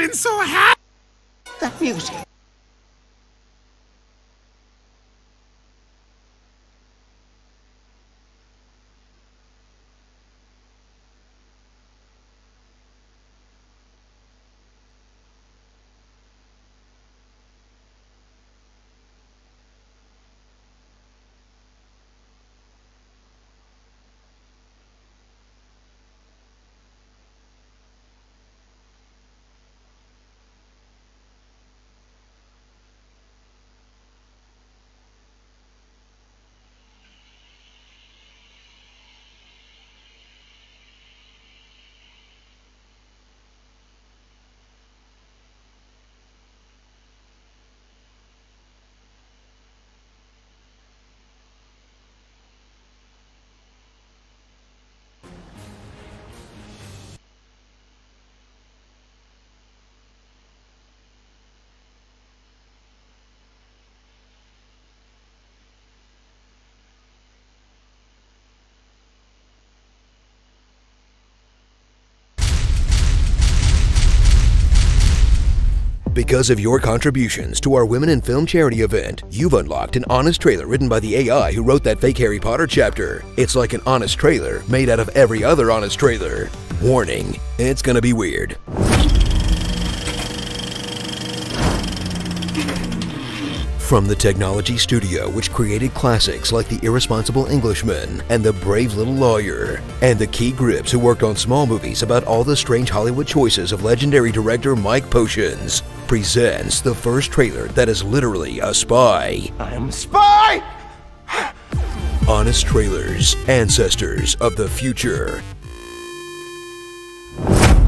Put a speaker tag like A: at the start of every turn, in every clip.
A: been so happy.
B: That music.
C: Because of your contributions to our Women in Film charity event, you've unlocked an honest trailer written by the AI who wrote that fake Harry Potter chapter. It's like an honest trailer made out of every other honest trailer. Warning, it's gonna be weird. From the technology studio which created classics like The Irresponsible Englishman and The Brave Little Lawyer, and the key grips who worked on small movies about all the strange Hollywood choices of legendary director Mike Potions, presents the first trailer that is literally a spy.
B: I am a spy!
C: Honest Trailers, Ancestors of the Future.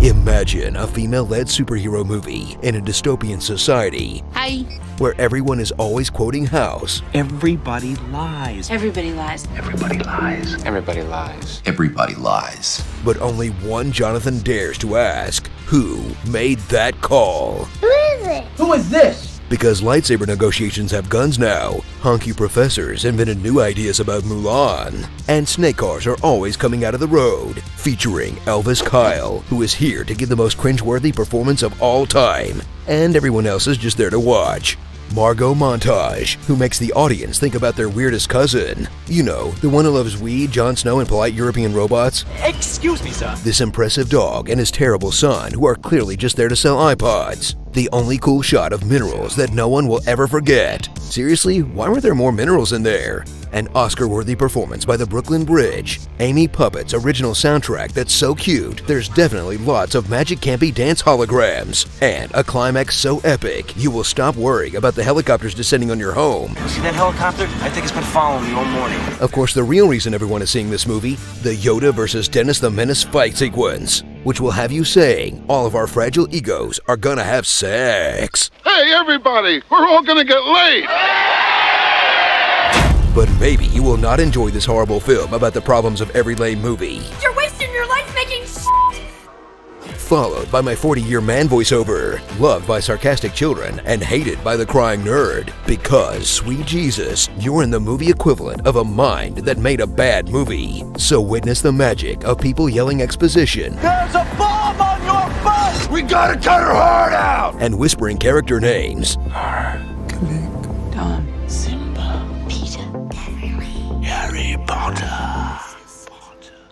C: Imagine a female-led superhero movie in a dystopian society.
D: Hi.
C: Where everyone is always quoting House.
B: Everybody lies.
D: Everybody lies.
B: Everybody lies.
E: Everybody lies.
F: Everybody lies.
C: But only one Jonathan dares to ask, who made that call?
G: Who is it?
B: Who is this?
C: Because lightsaber negotiations have guns now, honky professors invented new ideas about Mulan, and snake cars are always coming out of the road, featuring Elvis Kyle, who is here to give the most cringeworthy performance of all time, and everyone else is just there to watch. Margot Montage, who makes the audience think about their weirdest cousin. You know, the one who loves weed, Jon Snow, and polite European robots.
B: Excuse me, sir.
C: This impressive dog and his terrible son, who are clearly just there to sell iPods. The only cool shot of minerals that no one will ever forget. Seriously, why weren't there more minerals in there? An Oscar-worthy performance by the Brooklyn Bridge. Amy Puppet's original soundtrack that's so cute, there's definitely lots of magic campy dance holograms. And a climax so epic, you will stop worrying about the helicopters descending on your home.
B: See that helicopter? I think it's been following me all morning.
C: Of course, the real reason everyone is seeing this movie, the Yoda versus Dennis the Menace fight sequence, which will have you saying all of our fragile egos are gonna have sex.
H: Hey, everybody, we're all gonna get laid.
C: But maybe you will not enjoy this horrible film about the problems of every lame movie.
D: You're wasting your life making
C: Followed by my 40-year man voiceover, loved by sarcastic children and hated by the crying nerd. Because, sweet Jesus, you're in the movie equivalent of a mind that made a bad movie. So witness the magic of people yelling exposition.
B: There's a bomb on your bus!
F: We gotta cut her heart out!
C: And whispering character names.
D: Tom.
B: Harry Potter.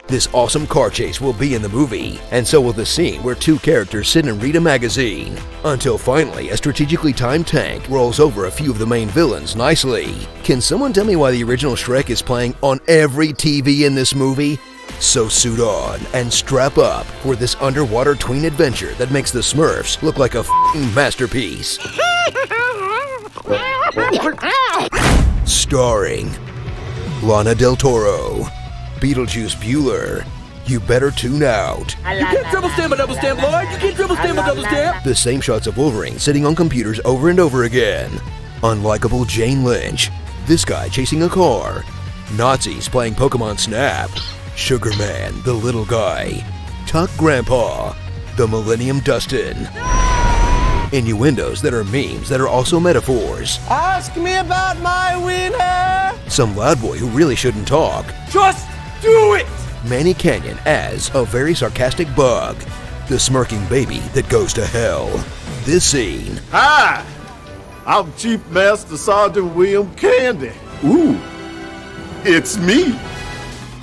C: This awesome car chase will be in the movie, and so will the scene where two characters sit and read a magazine. Until finally, a strategically timed tank rolls over a few of the main villains nicely. Can someone tell me why the original Shrek is playing on every TV in this movie? So suit on and strap up for this underwater tween adventure that makes the Smurfs look like a f***ing masterpiece. Starring Lana Del Toro, Beetlejuice Bueller. You better tune out.
B: You can't triple stamp a double stamp, Lloyd! You can't triple stamp a double stamp!
C: The same shots of Wolverine sitting on computers over and over again. Unlikable Jane Lynch. This guy chasing a car. Nazis playing Pokemon Snap. Sugar Man, the little guy. Tuck Grandpa. The Millennium Dustin. Innuendos that are memes that are also metaphors.
B: Ask me about my wiener!
C: Some loud boy who really shouldn't talk.
B: Just do it!
C: Manny Canyon as a very sarcastic bug. The smirking baby that goes to hell. this scene.
A: Hi, I'm Chief Master Sergeant William Candy. Ooh, it's me.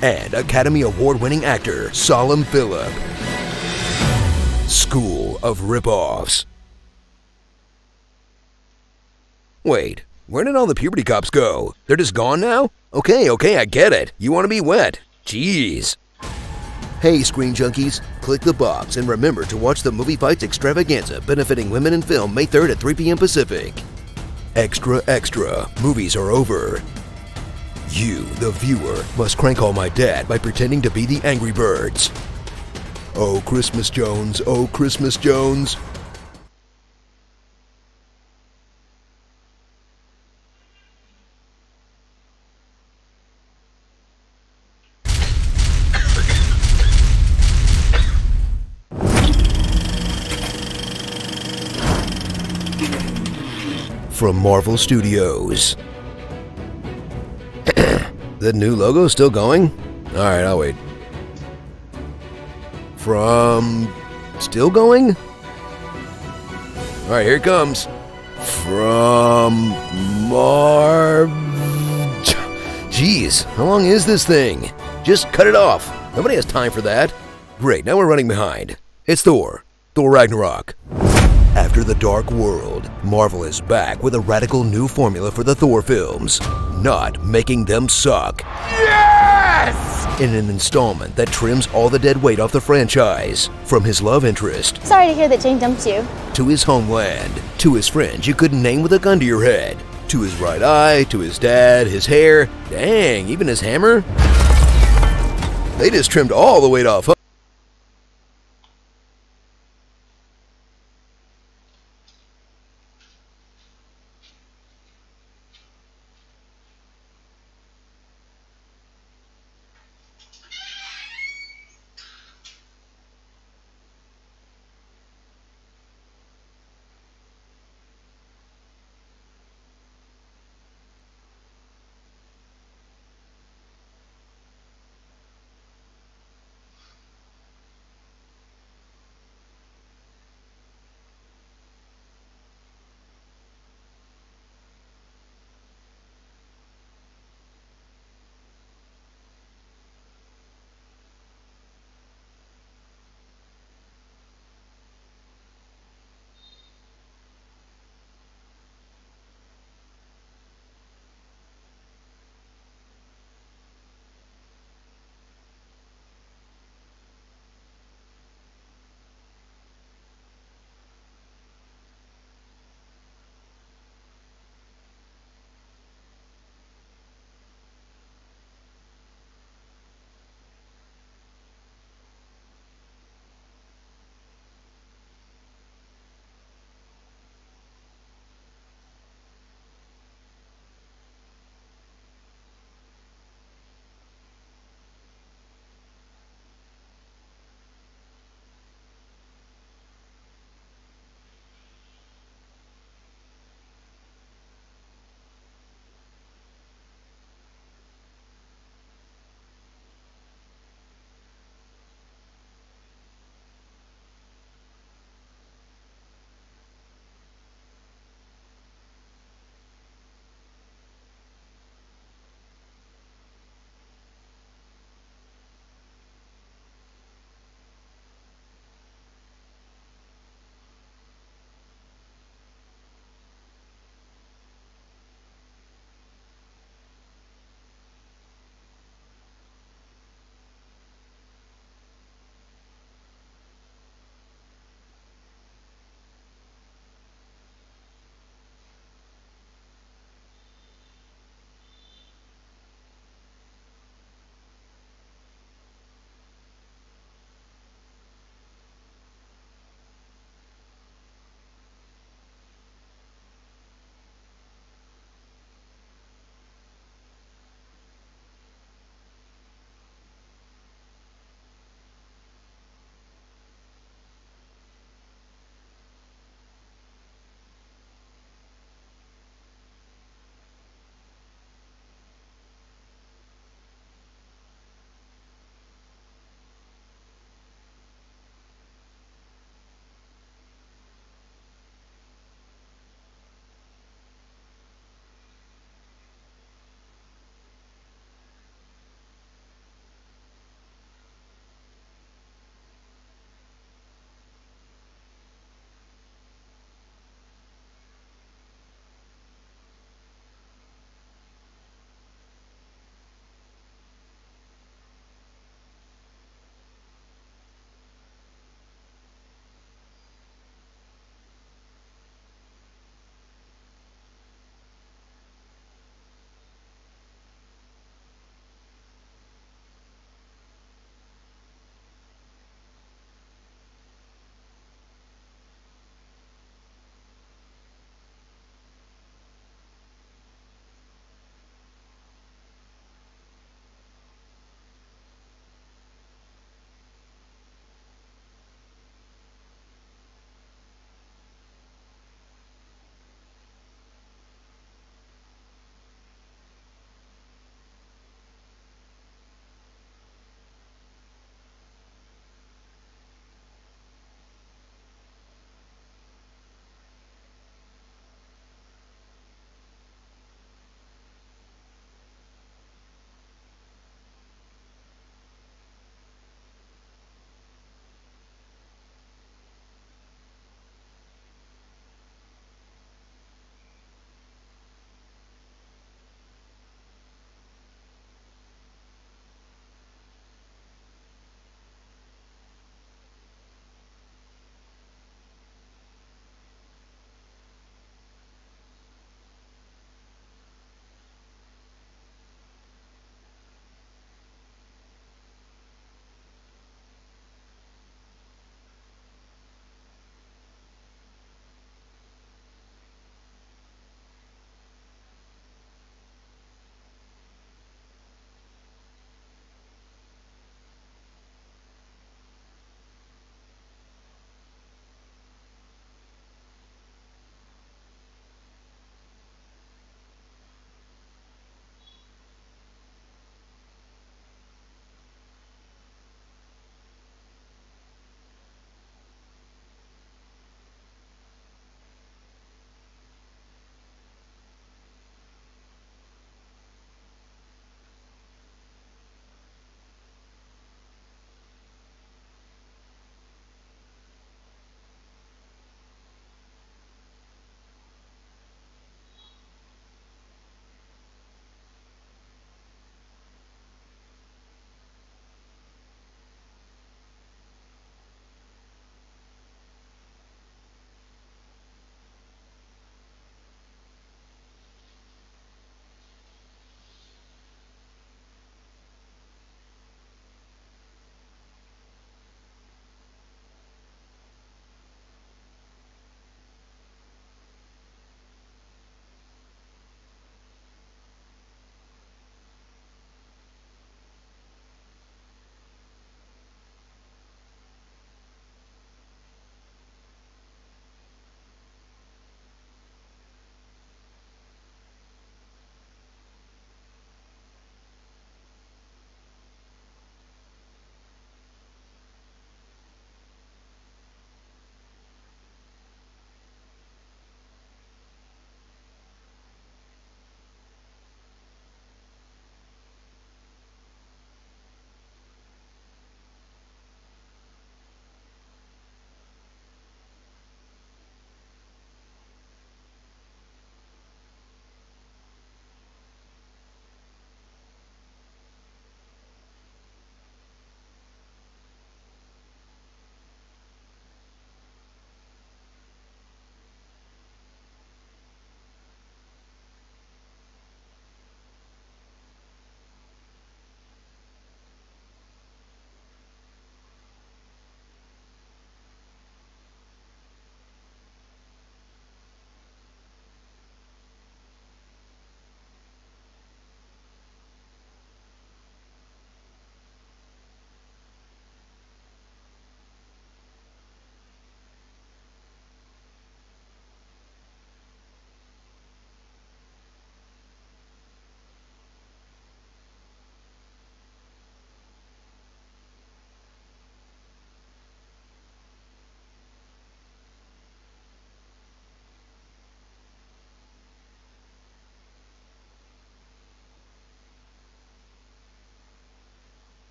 C: And Academy Award-winning actor Solemn Phillip. School of Rip-Offs. Wait, where did all the puberty cops go? They're just gone now? Okay, I get it. You want to be wet. Jeez. Hey, Screen Junkies, click the box and remember to watch the Movie Fights Extravaganza benefiting women in film May 3rd at 3 p.m. Pacific. Extra, extra, movies are over. You, the viewer, must crank Call My Dad by pretending to be the Angry Birds. Oh, Christmas Jones, oh, Christmas Jones. From Marvel Studios. The new logo still going? Alright, I'll wait. From... still going? Alright, here it comes. From... Jeez, how long is this thing? Just cut it off. Nobody has time for that. Great, now we're running behind. It's Thor. Thor Ragnarok. After the Dark World, Marvel is back with a radical new formula for the Thor films. Not making them suck.
F: Yes!
C: In an installment that trims all the dead weight off the franchise. From his love interest.
E: Sorry to hear that Jane dumped you.
C: To his homeland. To his friends you couldn't name with a gun to your head. To his right eye, to his dad, his hair. Dang, even his hammer? They just trimmed all the weight off, huh?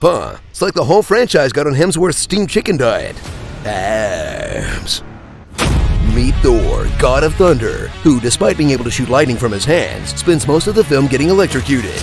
C: Huh, it's like the whole franchise got on Hemsworth's steamed chicken diet. Abs. Meet Thor, God of Thunder, who, despite being able to shoot lightning from his hands, spends most of the film getting electrocuted.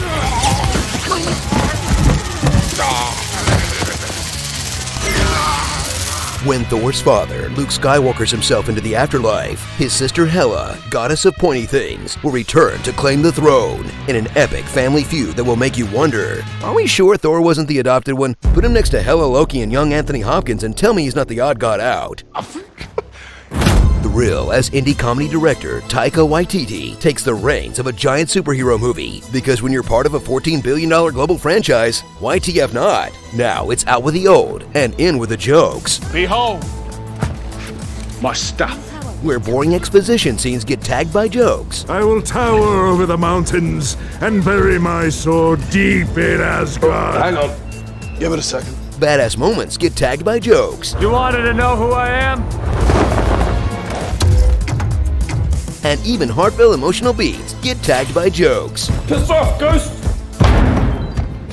C: When Thor's father, Luke, Skywalkers himself into the afterlife, his sister Hela, goddess of pointy things, will return to claim the throne in an epic family feud that will make you wonder, are we sure Thor wasn't the adopted one? Put him next to Hela, Loki, and young Anthony Hopkins and tell me he's not the odd god out. Thrill as indie comedy director Taika Waititi takes the reins of a giant superhero movie, because when you're part of a $14 billion global franchise, why TF not? Now it's out with the old and in with the jokes.
E: Behold, my stuff.
C: Where boring exposition scenes get tagged by jokes.
G: I will tower over the mountains and bury my sword deep in Asgard.
E: Hang on. Give it a second.
C: Badass moments get tagged by jokes.
B: You wanted to know who I am?
C: And even heartfelt emotional beats get tagged by jokes.
E: Piss off, Ghost!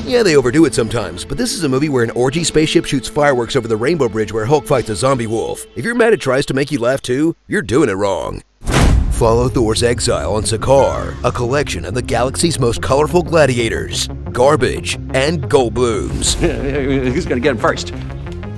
C: Yeah, they overdo it sometimes, but this is a movie where an orgy spaceship shoots fireworks over the Rainbow Bridge where Hulk fights a zombie wolf. If you're mad it tries to make you laugh too, you're doing it wrong. Follow Thor's exile on Sakaar, a collection of the galaxy's most colorful gladiators, garbage, and Goldblums.
B: Who's gonna get him first?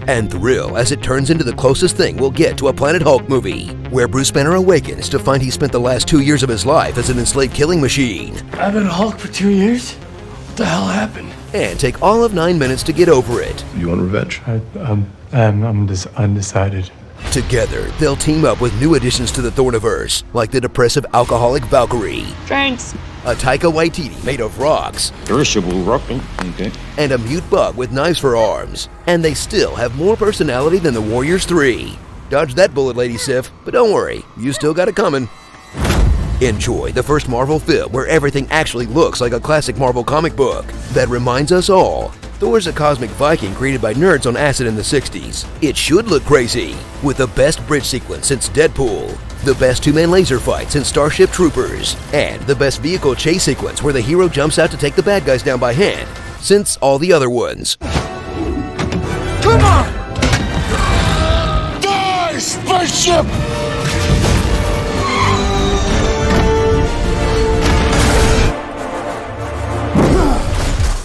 C: And thrill as it turns into the closest thing we'll get to a Planet Hulk movie, where Bruce Banner awakens to find he spent the last 2 years of his life as an enslaved killing machine.
B: I've been Hulk for 2 years? What the hell happened?
C: And take all of 9 minutes to get over it.
E: You want revenge?
G: I'm undecided.
C: Together, they'll team up with new additions to the Thorniverse, like the depressive alcoholic Valkyrie,
D: Thanks.
C: a Taika Waititi made of rocks,
E: Perishable rocket. Okay.
C: and a mute bug with knives for arms. And they still have more personality than the Warriors 3. Dodge that bullet, Lady Sif, but don't worry, you still got it coming. Enjoy the first Marvel film where everything actually looks like a classic Marvel comic book that reminds us all Thor's a cosmic Viking created by nerds on acid in the 60s. It should look crazy, with the best bridge sequence since Deadpool, the best two-man laser fight since Starship Troopers, and the best vehicle chase sequence where the hero jumps out to take the bad guys down by hand since all the other ones.
H: Come on! Die, spaceship!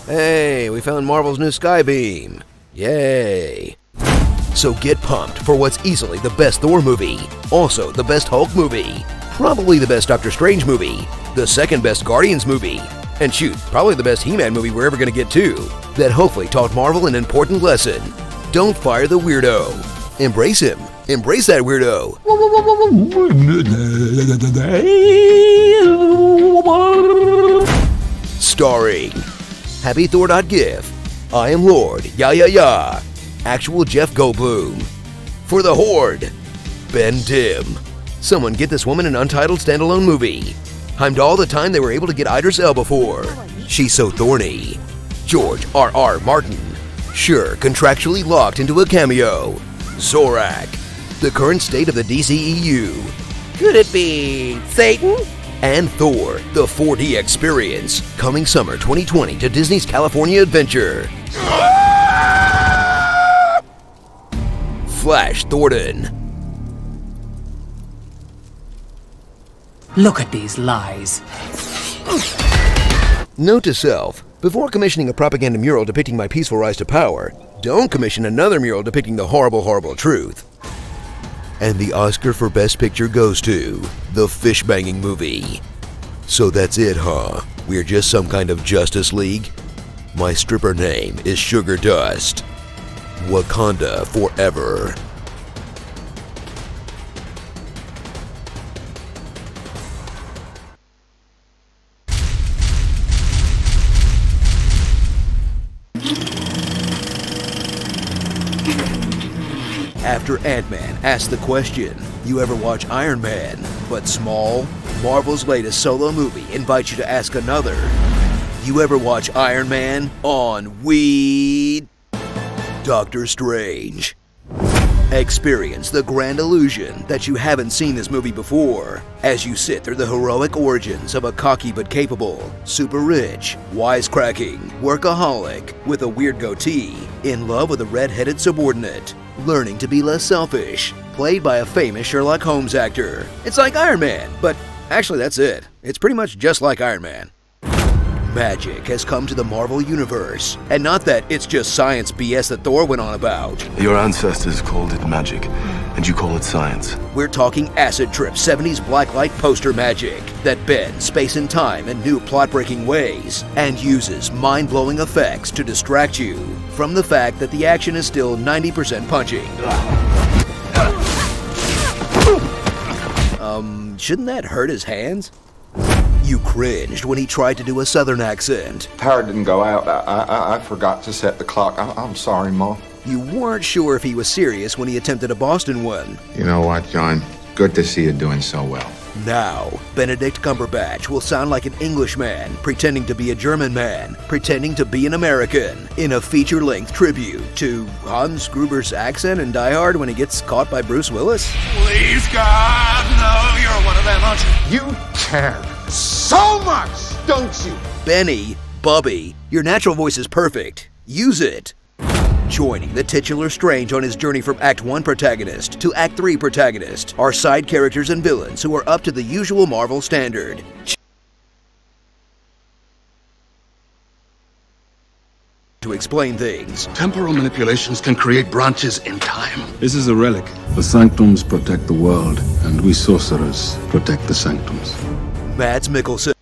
C: Hey, we found Marvel's new Skybeam. Yay. So get pumped for what's easily the best Thor movie, also the best Hulk movie, probably the best Doctor Strange movie, the second best Guardians movie, and shoot, probably the best He-Man movie we're ever gonna get too, that hopefully taught Marvel an important lesson. Don't fire the weirdo. Embrace him. Embrace that weirdo. Starring HappyThor.gif, I Am Lord, Ya Ya Ya, actual Jeff Goldblum. For the Horde, Ben Dim. Someone get this woman an untitled standalone movie. Heimdall the time they were able to get Idris Elba for. She's so thorny. George R.R. Martin. Sure, contractually locked into a cameo. Zorak. The current state of the DCEU. Could it be Satan? And Thor, the 4D experience, coming summer 2020 to Disney's California Adventure. Flash Thornton.
I: Look at these lies.
C: Note to self, before commissioning a propaganda mural depicting my peaceful rise to power, don't commission another mural depicting the horrible, horrible truth. And the Oscar for Best Picture goes to the fish-banging movie. So that's it, huh? We're just some kind of Justice League? My stripper name is Sugar Dust. Wakanda forever. After Ant-Man asked the question, you ever watch Iron Man, but small? Marvel's latest solo movie invites you to ask another. You ever watch Iron Man on weed? Doctor Strange. Experience the grand illusion that you haven't seen this movie before as you sit through the heroic origins of a cocky but capable, super rich, wisecracking, workaholic with a weird goatee, in love with a red-headed subordinate, learning to be less selfish, played by a famous Sherlock Holmes actor. It's like Iron Man, but actually that's it. It's pretty much just like Iron Man. Magic has come to the Marvel Universe, and not that it's just science BS that Thor went on about.
I: Your ancestors called it magic, and you call it science.
C: We're talking acid trip 70s blacklight poster magic that bends space and time in new plot-breaking ways and uses mind-blowing effects to distract you from the fact that the action is still 90% punching. Shouldn't that hurt his hands? You cringed when he tried to do a southern accent.
J: Power didn't go out. I forgot to set the clock. I'm sorry, Mom.
C: You weren't sure if he was serious when he attempted a Boston one.
J: You know what, John? Good to see you doing so well.
C: Now, Benedict Cumberbatch will sound like an Englishman pretending to be a German man, pretending to be an American, in a feature-length tribute to Hans Gruber's accent in Die Hard when he gets caught by Bruce Willis.
H: Please, God, no, you're one of them, aren't you? You care so much, don't you?
C: Benny, Bubby, your natural voice is perfect. Use it. Joining the titular Strange on his journey from Act 1 protagonist to Act 3 protagonist are side characters and villains who are up to the usual Marvel standard. To explain things.
H: Temporal manipulations can create branches in time.
E: This is a relic. The sanctums protect the world, and we sorcerers protect the sanctums.
C: Mads Mikkelsen.